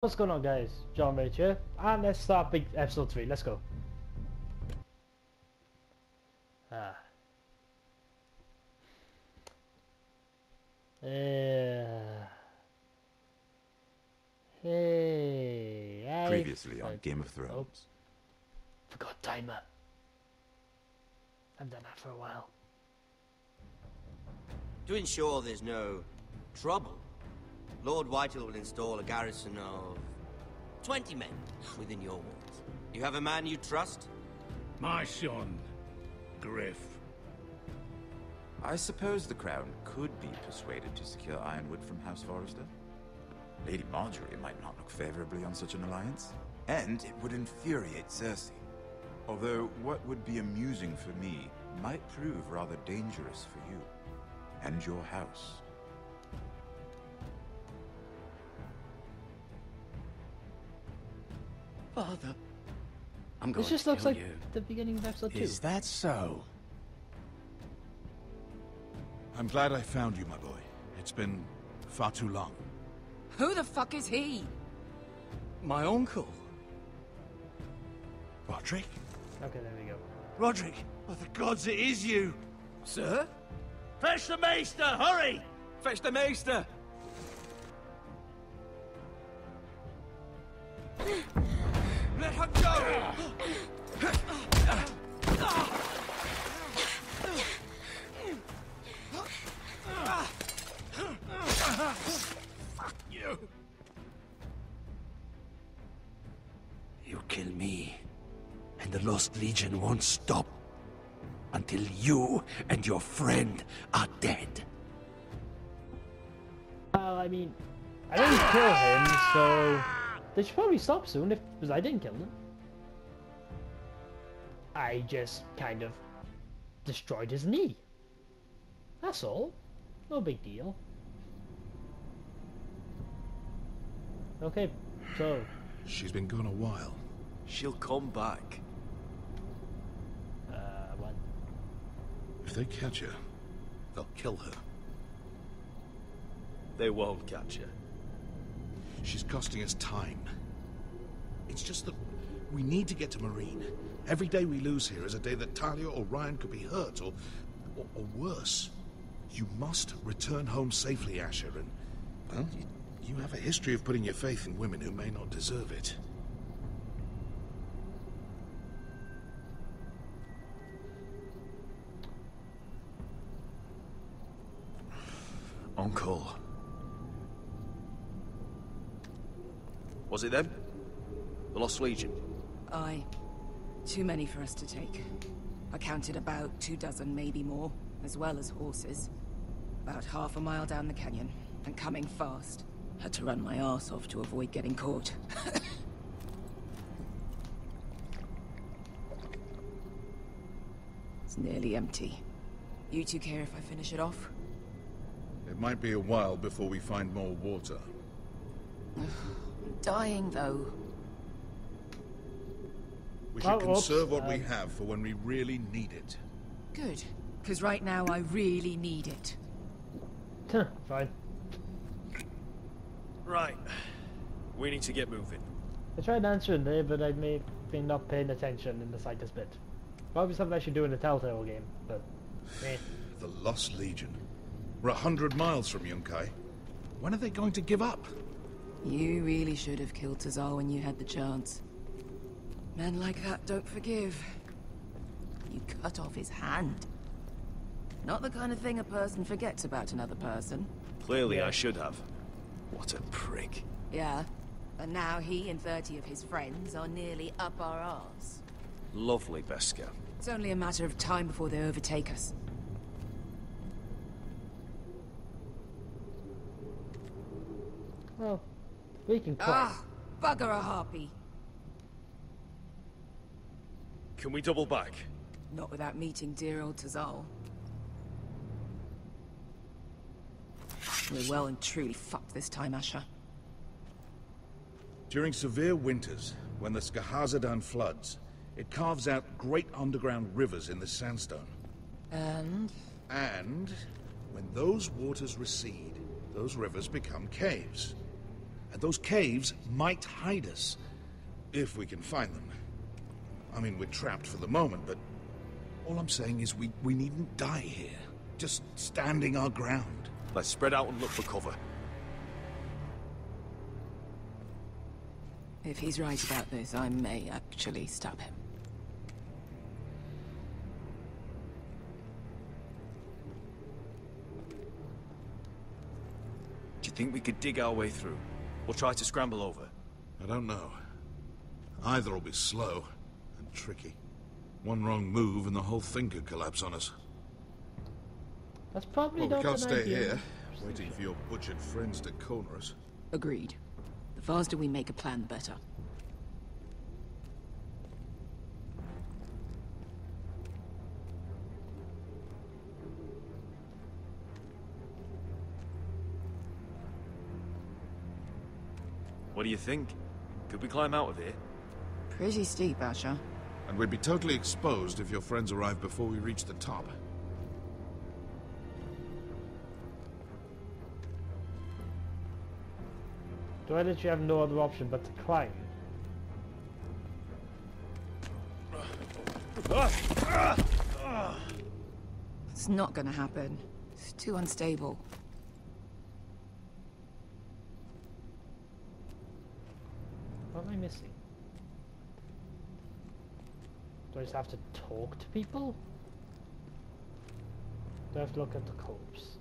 What's going on, guys? John Rage here, and let's start big episode 3. Let's go. Ah. Hey. Previously on Game of Thrones. Oops. Forgot timer. I've done that for a while. To ensure there's no trouble, Lord Whitehill will install a garrison of 20 men within your walls. You have a man you trust? My son, Griff. I suppose the Crown could be persuaded to secure Ironwood from House Forrester. Lady Marjorie might not look favorably on such an alliance, and it would infuriate Cersei. Although what would be amusing for me might prove rather dangerous for you and your house. Father, I'm going This just to looks kill like you. the beginning of episode 2. Is that so? I'm glad I found you, my boy. It's been far too long. Who the fuck is he? My uncle. Roderick? Okay, there we go. Roderick! Oh, the gods, it is you! Sir? Fetch the Maester, hurry! Fetch the Maester! Let her go! Fuck you! You kill me, and the Lost Legion won't stop until you and your friend are dead. Well, I mean, I didn't kill him, so they should probably stop soon because I didn't kill them. I just kind of destroyed his knee. That's all. No big deal. Okay, so She's been gone a while. She'll come back. what? If they catch her, they'll kill her. They won't catch her. She's costing us time. It's just that we need to get to Marine. Every day we lose here is a day that Talia or Ryan could be hurt, or worse. You must return home safely, Asher, and, well, you have a history of putting your faith in women who may not deserve it. Uncle. Was it them? The Lost Legion? Aye. Too many for us to take. I counted about 24, maybe more, as well as horses. About half a mile down the canyon, and coming fast. Had to run my arse off to avoid getting caught. It's nearly empty. You two care if I finish it off? It might be a while before we find more water. I'm dying, though. We should Oh, oops, conserve what we have for when we really need it. Good. Because right now I really need it. Fine. Right. We need to get moving. I tried answering there, but I may have been not paying attention in the slightest bit. Probably something I should do in the Telltale game, but eh. The Lost Legion. We're 100 miles from Yunkai. When are they going to give up? You really should have killed Tazal when you had the chance. Men like that don't forgive. You cut off his hand. Not the kind of thing a person forgets about another person. Clearly I should have. What a prick. Yeah. And now he and 30 of his friends are nearly up our arse. Lovely, Beskar. It's only a matter of time before they overtake us. Well, we can quit. Ah! Bugger a harpy. Can we double back? Not without meeting dear old Tazal. We're well and truly fucked this time, Asher. During severe winters, when the Skahazadan floods, it carves out great underground rivers in the sandstone. And? And when those waters recede, those rivers become caves. And those caves might hide us. If we can find them. I mean, we're trapped for the moment, but all I'm saying is we needn't die here. Just standing our ground. Let's spread out and look for cover. If he's right about this, I may actually stop him. Do you think we could dig our way through? Or try to scramble over? I don't know. Either will be slow and tricky. One wrong move and the whole thing could collapse on us. That's probably Well, we not can't an stay idea. here, waiting for your butchered friends to corner us. Agreed. The faster we make a plan, the better. What do you think? Could we climb out of here? Pretty steep, Asher. And we'd be totally exposed if your friends arrive before we reach the top. Do I literally have no other option but to climb? It's not gonna happen. It's too unstable. What am I missing? Do I just have to talk to people? Do I have to look at the corpse?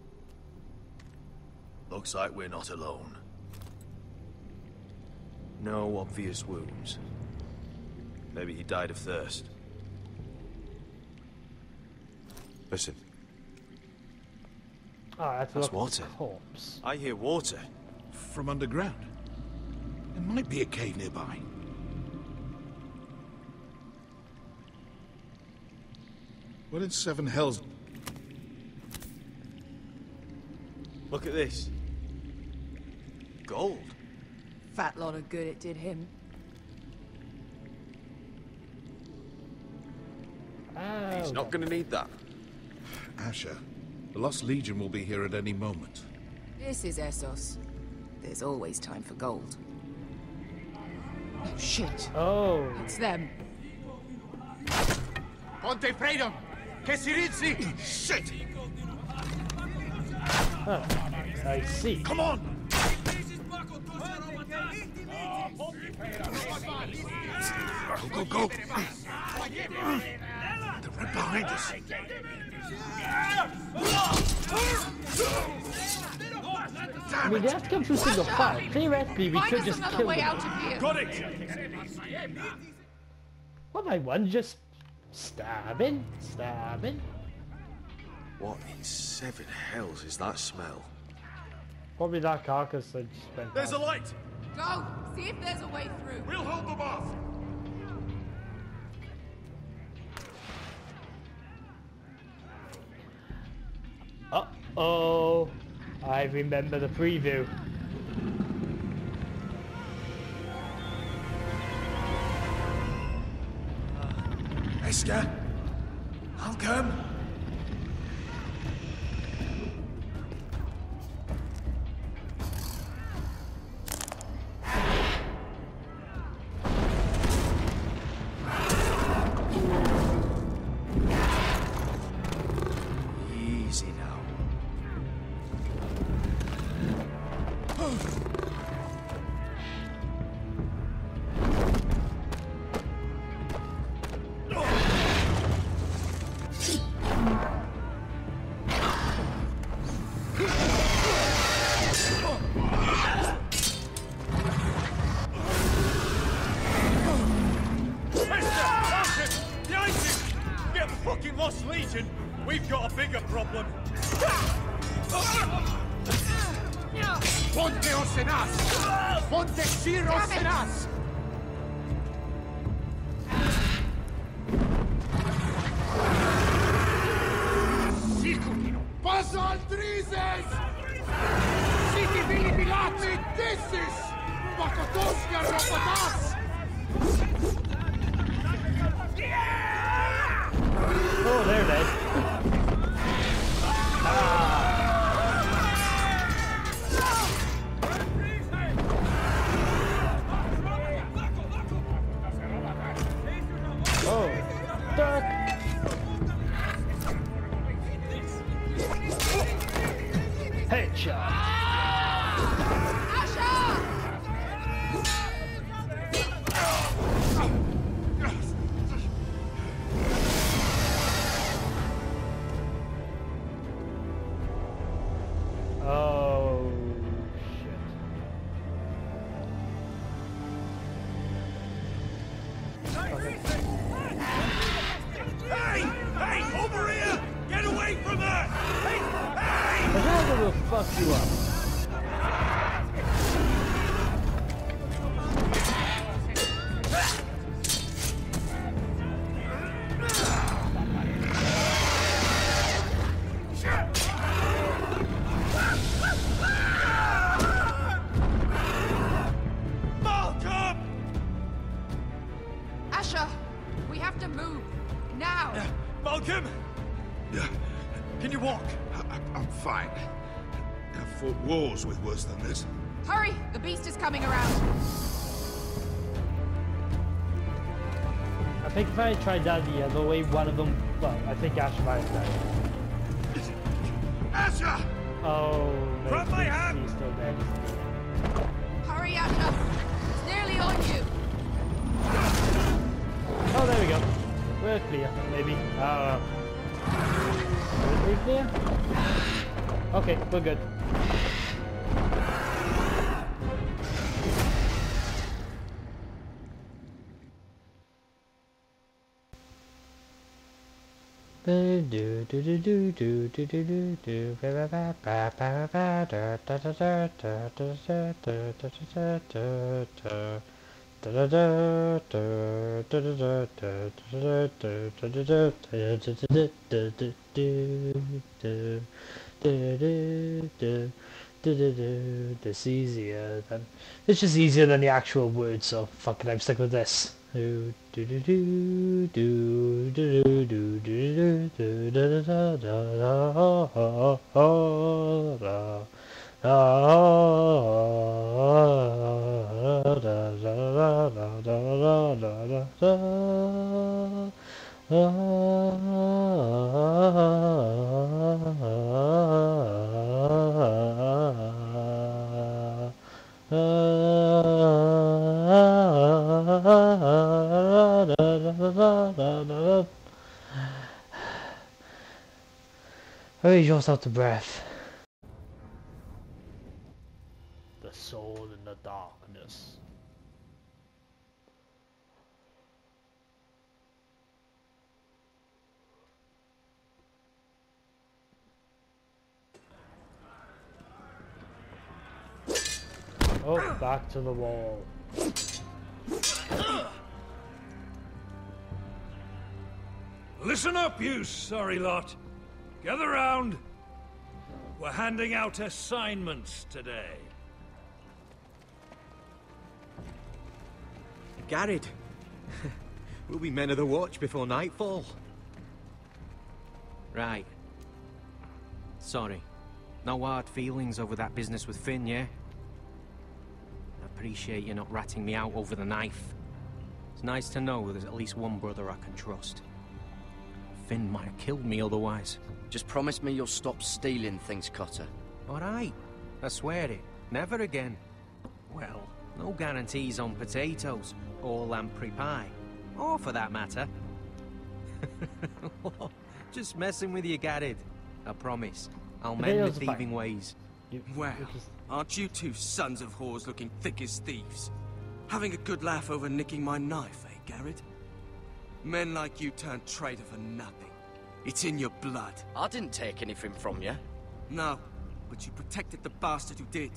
Looks like we're not alone. No obvious wounds. Maybe he died of thirst. Listen, Oh, I have to That's look water. at the corpse. I hear water. From underground. There might be a cave nearby. What in seven hells? Look at this. Gold. Fat lot of good it did him. Oh, He's not gonna need that. Asher, the Lost Legion will be here at any moment. This is Essos. There's always time for gold. Oh, shit. Oh, It's them. Ponte freedom! Che si rizzi! Shit! huh. I see. Come on! Go, go, go! They're right behind us. I mean, they have to come through single file. Theoretically, we could just kill them. of here. Got it! What am I one? Just stabbing? Stabbing? What in seven hells is that smell? Probably that carcass I just spent. There's a light! Go! See if there's a way through. We'll hold them off! Uh-oh. I remember the preview. Eska, I'll come. Easy now. Get fucking Lost Legion! We've got a bigger problem! Ponte Osenas! Ponte Sir Osenas! Paso Altrises! Siti Vili Pilati! Dissis! Pakotoska Ropatas! Oh, there it is. Oh, duck! Headshot! Oh, shit. Hey! Hey! Over here! Get away from her! Hey! Hey! The hell will fuck you up. Asher, we have to move now. Malcolm! Can you walk? I'm fine. I've fought wars with worse than this. Hurry, the beast is coming around. I think if I tried that the other way, one of them, well, I think Ash might have died. Asher! Oh, no, Grab my hand! he's still dead. Hurry, Asher. It's nearly on you. Oh, there we go. We're clear, maybe. Are we clear? Okay, we're good. This easier than it's just easier than the actual words, so fuck it, I'm stuck with this. Hurry yourself to breath. The soul in the darkness. Oh, back to the wall. Listen up, you sorry lot. Gather round. We're handing out assignments today. Garrett, we'll be men of the watch before nightfall. Right. Sorry. No hard feelings over that business with Finn, yeah? I appreciate you not ratting me out over the knife. It's nice to know there's at least one brother I can trust. Finn might have killed me otherwise. Just promise me you'll stop stealing things, Cotter. All right. I swear it. Never again. Well, no guarantees on potatoes or lamprey pie. Or for that matter. Just messing with you, Garrett. I promise. I'll mend the thieving ways. Well, aren't you two sons of whores looking thick as thieves? Having a good laugh over nicking my knife, eh, Garrett? Men like you turn traitor for nothing. It's in your blood. I didn't take anything from you. No, but you protected the bastard who did.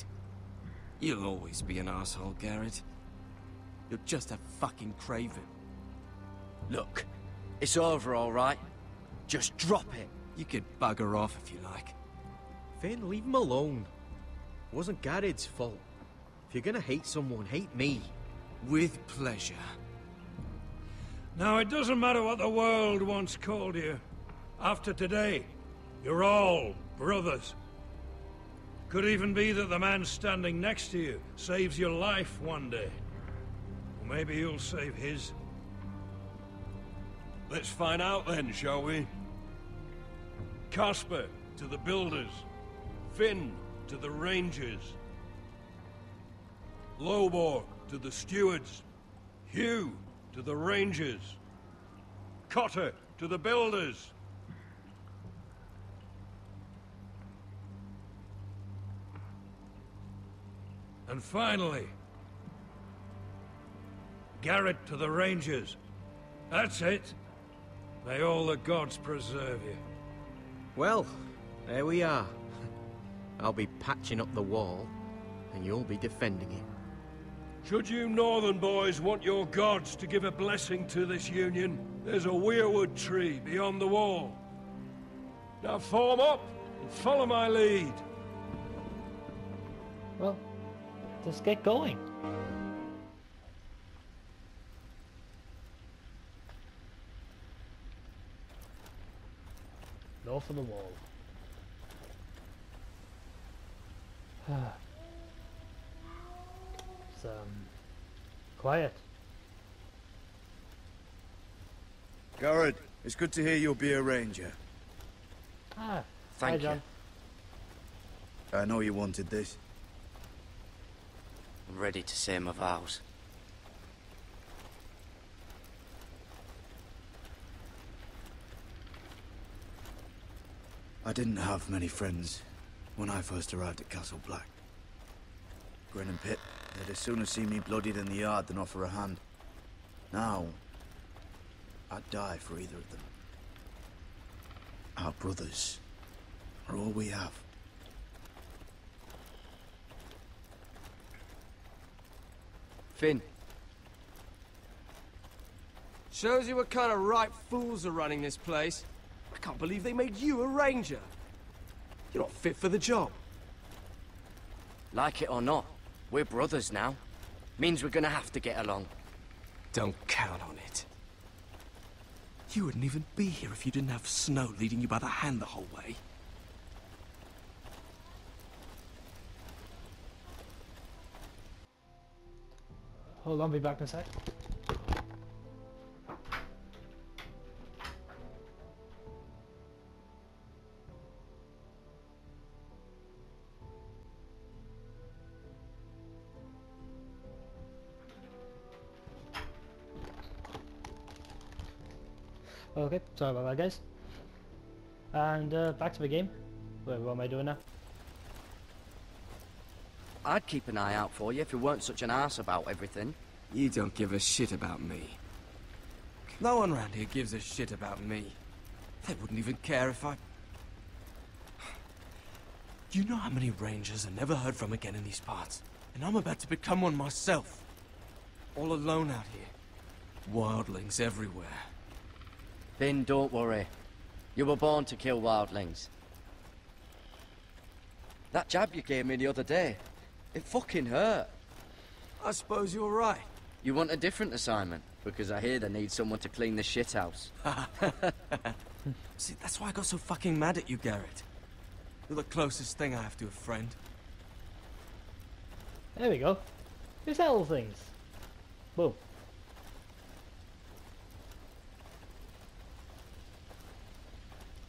You'll always be an asshole, Garrett. You're just a fucking craven. Look, it's over, all right? Just drop it. You could bugger off if you like. Finn, leave him alone. It wasn't Garrett's fault. If you're gonna hate someone, hate me. With pleasure. Now, it doesn't matter what the world once called you. After today, you're all brothers. Could even be that the man standing next to you saves your life one day. Or maybe you'll save his. Let's find out then, shall we? Casper to the builders. Finn to the rangers. Lobor to the stewards. Hugh to the rangers. Cotter to the builders. And finally, Garrett to the rangers. That's it. May all the gods preserve you. Well, there we are. I'll be patching up the wall, and you'll be defending it. Should you northern boys want your gods to give a blessing to this union, there's a weirwood tree beyond the wall. Now form up and follow my lead. Well, let's get going. North of the wall. It's quiet. Garrett, it's good to hear you'll be a ranger. Ah, Thank hi, John. I know you wanted this. I'm ready to say my vows. I didn't have many friends when I first arrived at Castle Black. Grin and Pitt, they'd as soon see me bloodied in the yard than offer a hand. Now, I'd die for either of them. Our brothers are all we have. Finn. Shows you what kind of ripe fools are running this place. I can't believe they made you a ranger. You're not fit for the job. Like it or not, we're brothers now. Means we're gonna have to get along. Don't count on it. You wouldn't even be here if you didn't have Snow leading you by the hand the whole way. Hold on, be back in a sec. Okay, sorry about that, guys. And back to the game. Wait, what am I doing now? I'd keep an eye out for you if you weren't such an arse about everything. You don't give a shit about me. No one around here gives a shit about me. They wouldn't even care if I... You know how many rangers are never heard from again in these parts? And I'm about to become one myself. All alone out here. Wildlings everywhere. Finn, don't worry. You were born to kill wildlings. That jab you gave me the other day, it fucking hurt. I suppose you're right. You want a different assignment? Because I hear they need someone to clean the shithouse. See, that's why I got so fucking mad at you, Garrett. You're the closest thing I have to a friend. There we go. You sell things. Boom.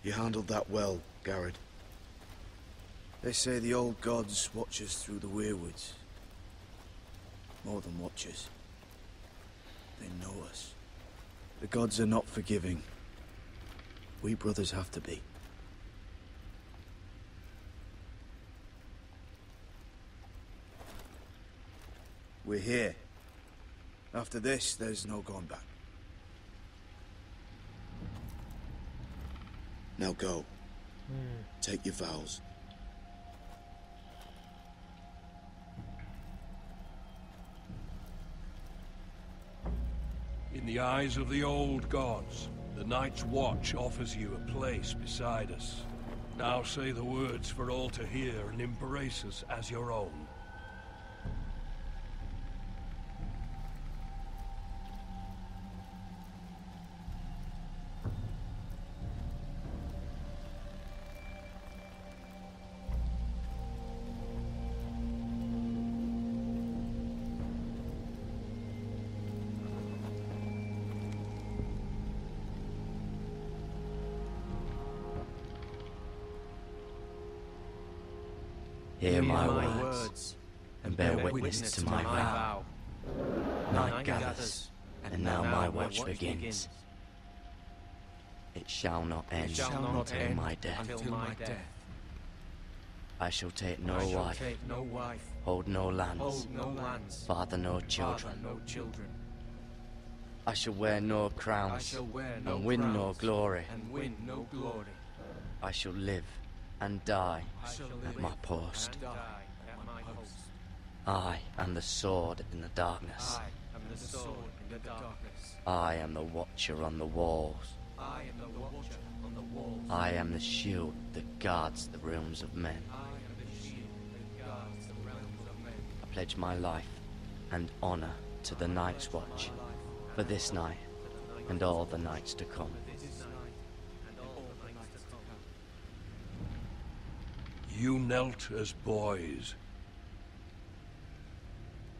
You handled that well, Garrett. They say the old gods watch us through the weirwoods. More than watchers. They know us. The gods are not forgiving. We brothers have to be. We're here. After this, there's no going back. Now go. Take your vows. In the eyes of the old gods, the Night's Watch offers you a place beside us. Now say the words for all to hear and embrace us as your own. Hear my words, and bear witness to my vow. Night gathers, and now my watch begins. It shall not end until my death. I shall take no wife, hold no lands, father no children. I shall wear no crowns, and win no glory. I shall live and die at my post. I am the sword in the darkness. I am the watcher on the walls. I am the shield that guards the realms of men. I pledge my life and honor to the Night's Watch for this night and all the nights to come. You knelt as boys.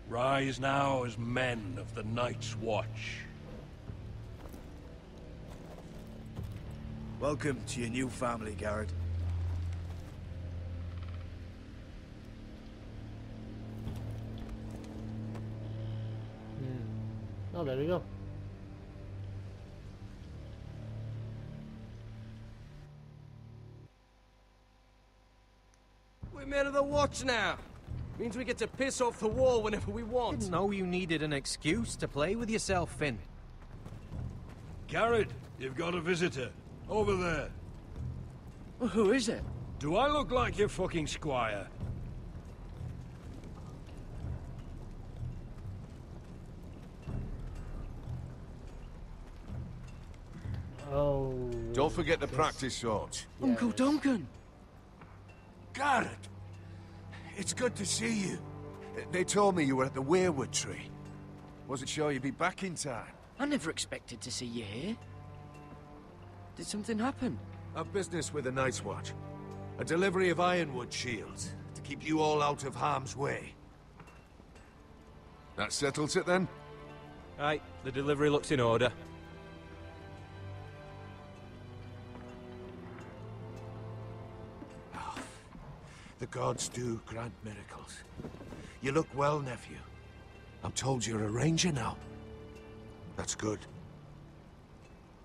Rise now as men of the Night's Watch. Welcome to your new family, Garrett. Oh, there we go. We're men of the Watch now. Means we get to piss off the wall whenever we want. Didn't know you needed an excuse to play with yourself, Finn. Garrett, you've got a visitor. Over there. Well, who is it? Do I look like your fucking squire? Oh. Don't forget to practice swords. Yes. Uncle Duncan! Garrett! It's good to see you. They told me you were at the weirwood tree. Wasn't sure you'd be back in time. I never expected to see you here. Did something happen? I've business with the Night's Watch. A delivery of ironwood shields to keep you all out of harm's way. That settles it then? Aye, the delivery looks in order. Oh, the gods do grant miracles. You look well, nephew. I'm told you're a ranger now. That's good.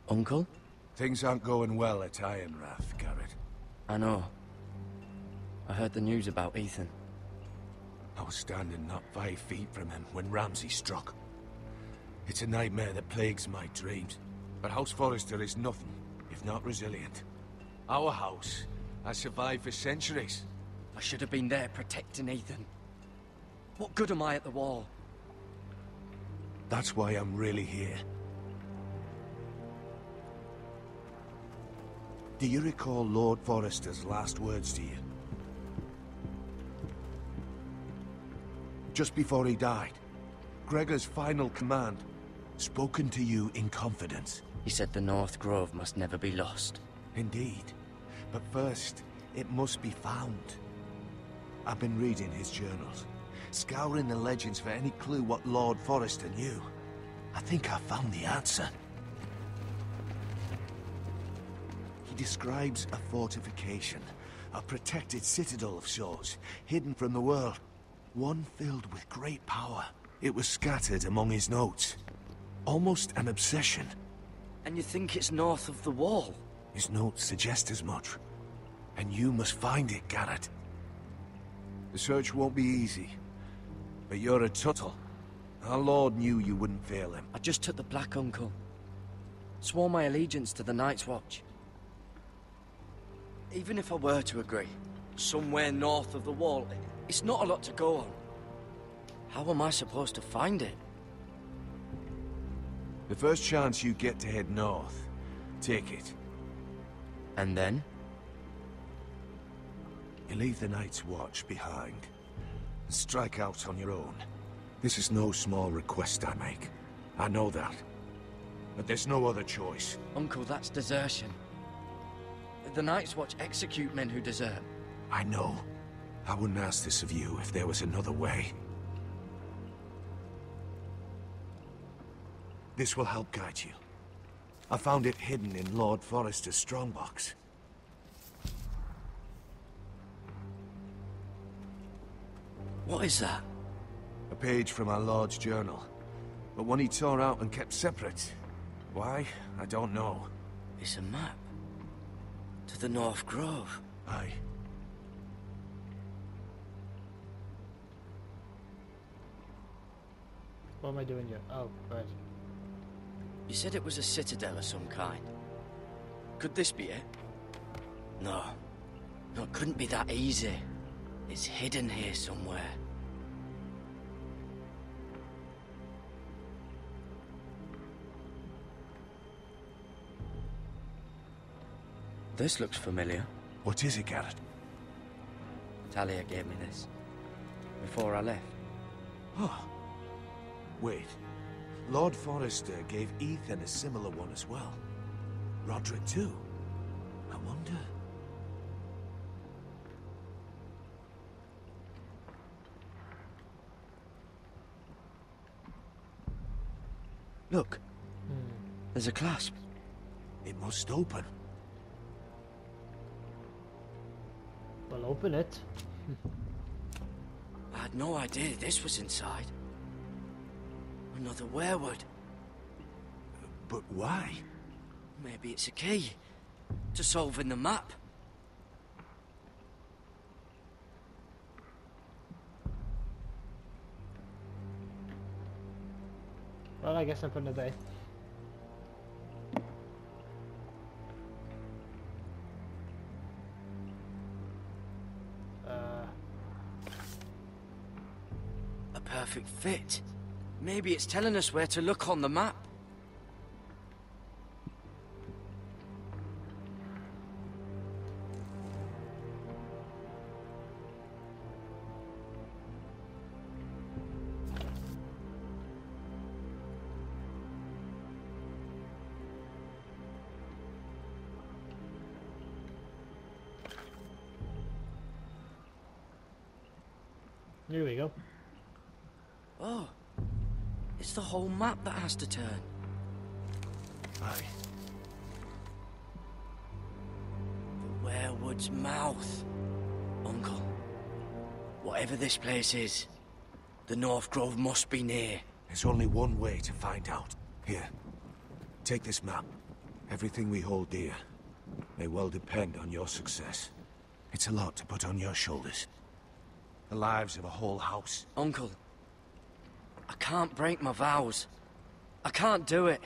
Uncle? Things aren't going well at Ironrath, Garrett. I know. I heard the news about Ethan. I was standing not 5 feet from him when Ramsay struck. It's a nightmare that plagues my dreams. But House Forrester is nothing if not resilient. Our house has survived for centuries. I should have been there protecting Ethan. What good am I at the wall? That's why I'm really here. Do you recall Lord Forrester's last words to you? Just before he died, Gregor's final command, spoken to you in confidence. He said the North Grove must never be lost. Indeed. But first, it must be found. I've been reading his journals, scouring the legends for any clue what Lord Forrester knew. I think I found the answer. He describes a fortification, a protected citadel of sorts, hidden from the world. One filled with great power. It was scattered among his notes. Almost an obsession. And you think it's north of the wall? His notes suggest as much. And you must find it, Garrett. The search won't be easy. But you're a Tuttle. Our Lord knew you wouldn't fail him. I just took the Black Uncle. Swore my allegiance to the Night's Watch. Even if I were to agree, somewhere north of the wall, it's not a lot to go on. How am I supposed to find it? The first chance you get to head north, take it. And then? You leave the Night's Watch behind. And strike out on your own. This is no small request I make. I know that. But there's no other choice. Uncle, that's desertion. The Night's Watch execute men who desert. I know. I wouldn't ask this of you if there was another way. This will help guide you. I found it hidden in Lord Forrester's strongbox. What is that? A page from our Lord's journal. But one he tore out and kept separate. Why? I don't know. It's a map. To the North Grove. Aye. What am I doing here? Oh, right. You said it was a citadel of some kind. Could this be it? No. No, it couldn't be that easy. It's hidden here somewhere. This looks familiar. What is it, Garrett? Talia gave me this. Before I left. Oh. Wait. Lord Forrester gave Ethan a similar one as well. Roderick too. I wonder... Look. There's a clasp. It must open. Well, open it. I had no idea this was inside. Another werewood. But why? Maybe it's a key to solving the map. Well, I guess I'm for the day. A perfect fit. Maybe it's telling us where to look on the map. Here we go. Oh, it's the whole map that has to turn. Aye. The werewood's mouth. Uncle, whatever this place is, the North Grove must be near. There's only one way to find out. Here, take this map. Everything we hold dear may well depend on your success. It's a lot to put on your shoulders. The lives of a whole house. Uncle, I can't break my vows. I can't do it.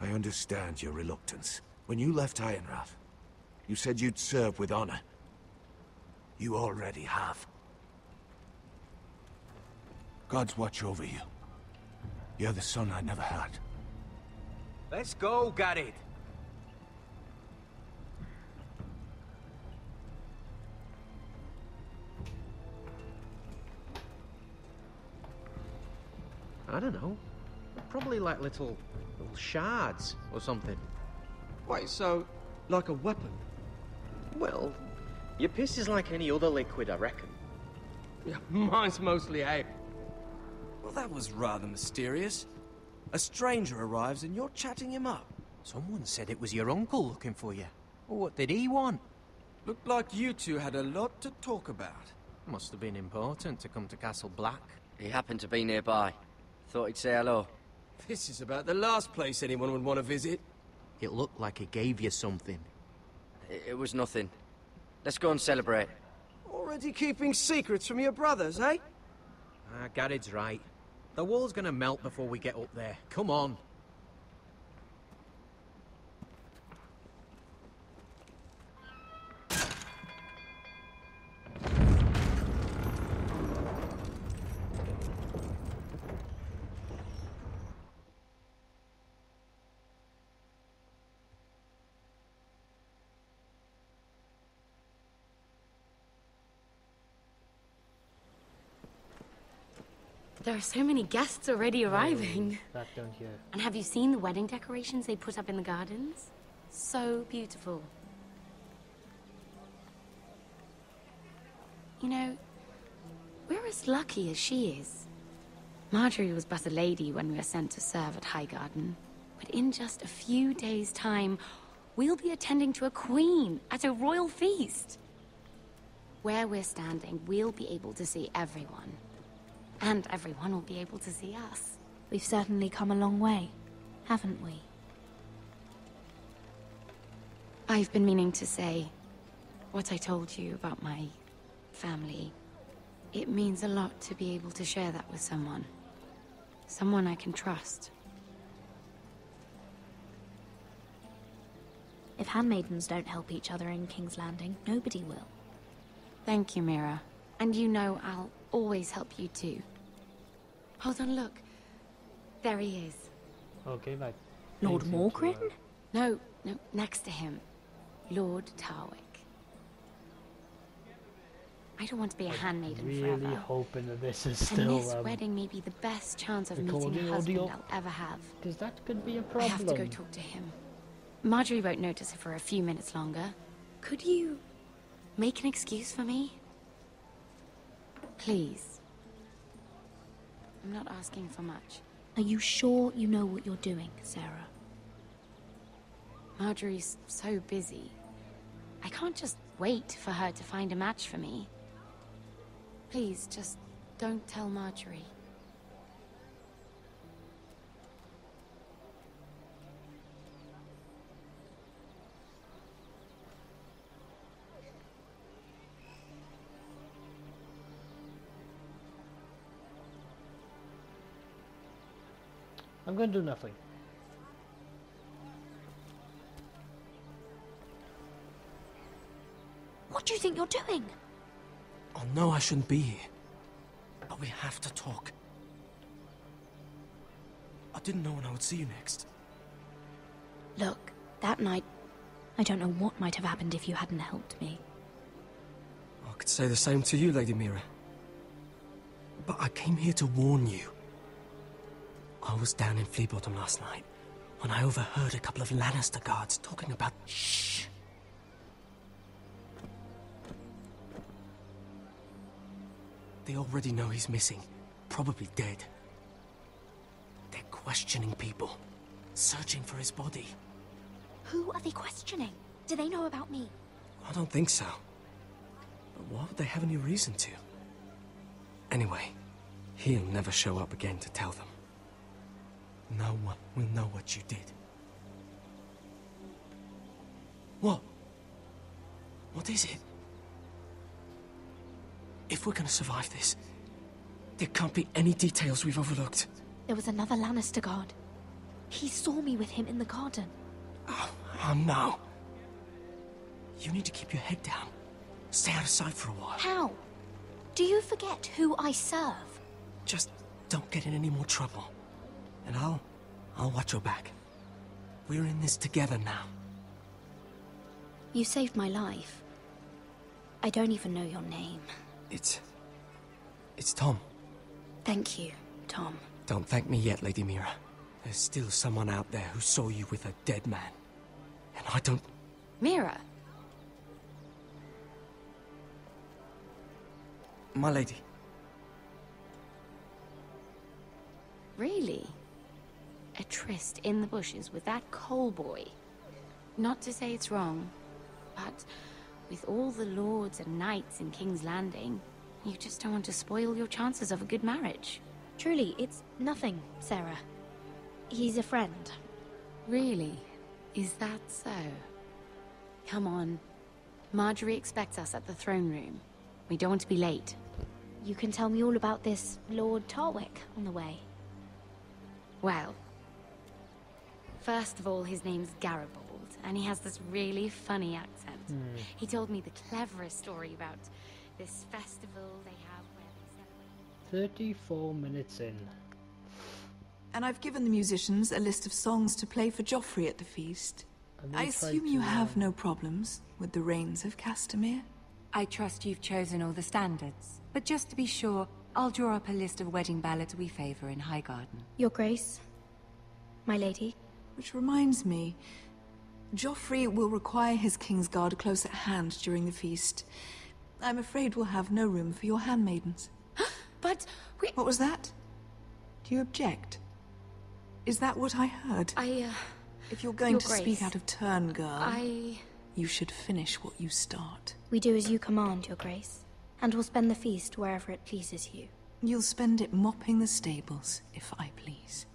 I understand your reluctance. When you left Ironrath, you said you'd serve with honor. You already have. God's watch over you. You're the son I never had. Let's go, Garrett. I don't know. Probably like little shards or something. Wait, so, like a weapon? Well, your piss is like any other liquid, I reckon. Yeah, mine's mostly ale. Well, that was rather mysterious. A stranger arrives and you're chatting him up. Someone said it was your uncle looking for you. Well, what did he want? Looked like you two had a lot to talk about. Must have been important to come to Castle Black. He happened to be nearby. Thought he'd say hello. This is about the last place anyone would want to visit. It looked like he gave you something. It was nothing. Let's go and celebrate. Already keeping secrets from your brothers, eh? Garrett's right. The wall's gonna melt before we get up there. Come on. There are so many guests already arriving. That down here. And have you seen the wedding decorations they put up in the gardens? So beautiful. You know, we're as lucky as she is. Marjorie was but a lady when we were sent to serve at Highgarden. But in just a few days' time, we'll be attending to a queen at a royal feast. where we're standing, we'll be able to see everyone. And everyone will be able to see us. We've certainly come a long way, haven't we? I've been meaning to say what I told you about my family. It means a lot to be able to share that with someone. Someone I can trust. If handmaidens don't help each other in King's Landing, nobody will. Thank you, Mira. And you know I'll always help you too. Hold on, look. There he is. Okay, like... Lord Morgrin? No, next to him. Lord Tarwick. I don't want to be a handmaiden really forever. Hoping that this is And still... this wedding may be the best chance of meeting a husband audio. I'll ever have. Because that could be a problem. I have to go talk to him. Marjorie won't notice it for a few minutes longer. Could you make an excuse for me? Please. I'm not asking for much. Are you sure you know what you're doing, Sarah? Marjorie's so busy. I can't just wait for her to find a match for me. Please, just don't tell Marjorie. I'm going to do nothing. What do you think you're doing? I know I shouldn't be here, but we have to talk. I didn't know when I would see you next. Look, that night, I don't know what might have happened if you hadn't helped me. I could say the same to you, Lady Mira. But I came here to warn you. I was down in Fleabottom last night when I overheard a couple of Lannister guards talking about... Shh! They already know he's missing, probably dead. They're questioning people, searching for his body. Who are they questioning? Do they know about me? I don't think so. But why would they have any reason to? Anyway, he'll never show up again to tell them. No one will know what you did. What? What is it? If we're gonna survive this, there can't be any details we've overlooked. There was another Lannister guard. He saw me with him in the garden. Oh no. You need to keep your head down. Stay out of sight for a while. How? Do you forget who I serve? Just don't get in any more trouble. And I'll watch your back. We're in this together now. You saved my life. I don't even know your name. It's Tom. Thank you, Tom. Don't thank me yet, Lady Mira. There's still someone out there who saw you with a dead man. And I don't... Mira! My lady. Really? A tryst in the bushes with that coal boy? Not to say it's wrong, but with all the lords and knights in King's Landing, you just don't want to spoil your chances of a good marriage. Truly, it's nothing, Sarah. He's a friend. Really? Is that so? Come on. Marjorie expects us at the throne room. We don't want to be late. You can tell me all about this Lord Tarwick on the way. Well, first of all, his name's Garibaldi, and he has this really funny accent. He told me the cleverest story about this festival they have where they 34 minutes in. And I've given the musicians a list of songs to play for Joffrey at the feast. I assume you have no problems with the Rains of Castamere? I trust you've chosen all the standards. But just to be sure, I'll draw up a list of wedding ballads we favor in Highgarden. Your Grace, my lady. Which reminds me, Joffrey will require his Kingsguard close at hand during the feast. I'm afraid we'll have no room for your handmaidens. But we... What was that? Do you object? Is that what I heard? If you're going to speak out of turn, girl... you should finish what you start. We do as you command, Your Grace, and will spend the feast wherever it pleases you. You'll spend it mopping the stables, if I please.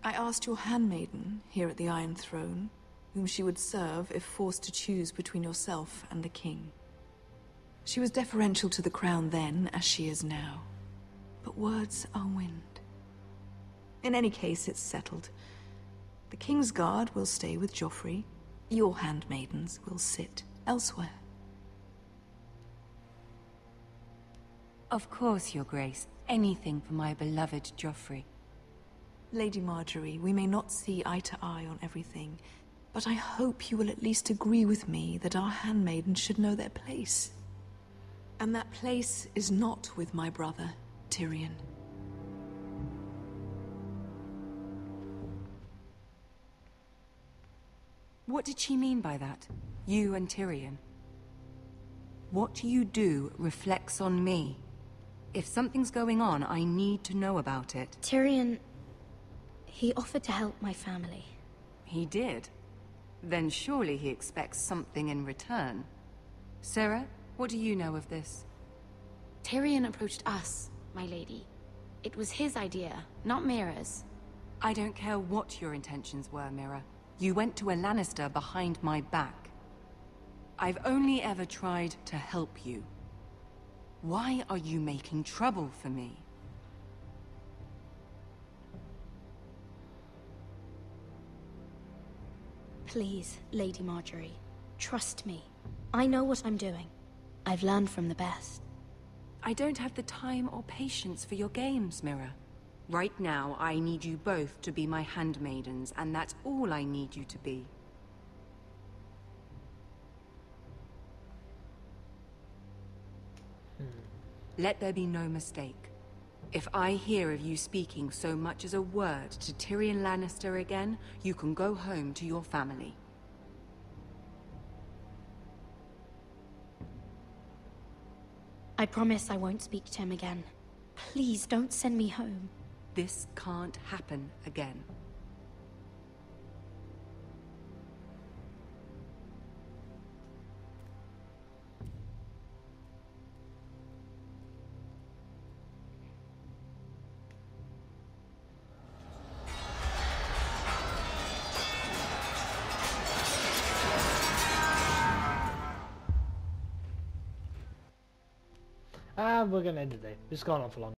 I asked your handmaiden, here at the Iron Throne, whom she would serve if forced to choose between yourself and the king. She was deferential to the crown then, as she is now. But words are wind. In any case, it's settled. The King's Guard will stay with Joffrey. Your handmaidens will sit elsewhere. Of course, Your Grace. Anything for my beloved Joffrey. Lady Marjorie, we may not see eye to eye on everything, but I hope you will at least agree with me that our handmaidens should know their place. And that place is not with my brother, Tyrion. What did she mean by that? You and Tyrion? What you do reflects on me. If something's going on, I need to know about it. Tyrion... he offered to help my family. He did? Then surely he expects something in return. Sarah, what do you know of this? Tyrion approached us, my lady. It was his idea, not Mira's. I don't care what your intentions were, Mira. You went to a Lannister behind my back. I've only ever tried to help you. Why are you making trouble for me? Please, Lady Marjorie, trust me. I know what I'm doing. I've learned from the best. I don't have the time or patience for your games, Mira. Right now, I need you both to be my handmaidens, and that's all I need you to be. Let there be no mistake. If I hear of you speaking so much as a word to Tyrion Lannister again, you can go home to your family. I promise I won't speak to him again. Please don't send me home. This can't happen again. We're gonna end it there. It's gone on for long.